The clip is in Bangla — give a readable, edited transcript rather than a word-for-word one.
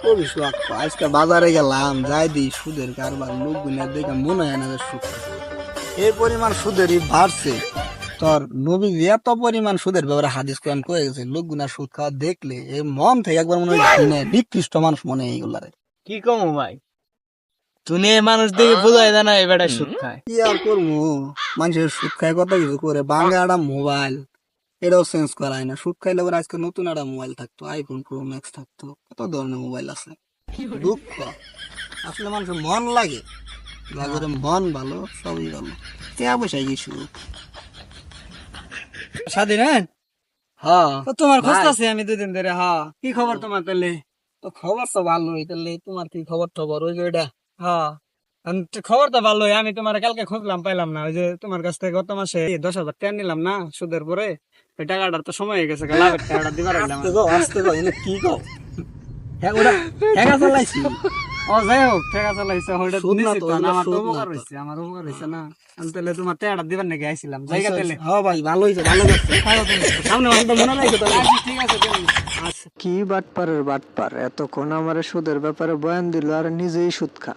করিস আজকে বাজারে গেলাম যাই দিই সুদের কারবার লোক গুনা দেখে মনে হয় না যে সুদ এই পরিমাণ সুদেরই বাড়ছে। তোর নবী এত পরিমাণ সুদের ব্যাপারে হাদিস কোরআন কয়ে গেছে, লোক গুনা সুদ খাওয়া দেখলে এই মন থেকে একবার মনে হয় ঘৃণা, নিকৃষ্ট মানুষ মনে হয় এইগুলারে। কি কমু ভাই, তুমি এই মানুষ দেখে বোঝাই যায় না এবারে সুদ খায়। কি আর করবো, মানুষের সুদ খায় কত কিছু করে, বাংলা একটা মোবাইল এটাও চেঞ্জ করায় না। সুদ খাইলে আবার আজকে নতুন একটা মোবাইল থাকতো, আইফোন প্রো ম্যাক্স থাকতো, কত ধরনের মোবাইল আছে। দুঃখ আসলে মানুষের মন লাগে, যাদের মন ভালো সবই ভালো, টাকা পয়সায় কিছু। স্বাধীন হ্যাঁ তোমার খোঁজ ভাই। আছে আমি দুদিন ধরে। হ্যাঁ, কি খবর তোমার তাহলে? তো খবর তো ভালোই, তাহলে তোমার কি খবর টবর ওই যে ওইটা? হ্যাঁ, খবর তো ভালোই। আমি তোমার কালকে খুঁজলাম, পাইলাম না। ওই যে তোমার কাছ থেকে গত মাসে 10,000 টাকা নিলাম না সুদের পরে, ওই টাকাটার তো সময় হয়ে গেছে, লাভের টাকাটা দিবার আইলাম। আসতে গো আসতে গো, এনে কি গো? হ্যাঁ ওটা হ্যাঁ চালাইছি। ও যাই হোক, টাকা চালাইছে ওইটা সুদ না নিশ্চিত তো, না, ওইগুলো আমার তো সুদ না উপকার তো। হয়েছে, আমার উপকার হয়েছে না। আমি তাহলে তোমার টাকাটা দিবার নাকি আইছিলাম, জায়গা তাহলে। হ্যাঁ ভাই ভালো হয়েছে, ভালো করছে। সামনে মাসে মনে লাগছে তো। আচ্ছা, ঠিক আছে তুমি। কি বাটপারের বাটপার, এতক্ষণ আমার সুদের ব্যাপারে বয়ান দিল আর নিজেই সুদ খা।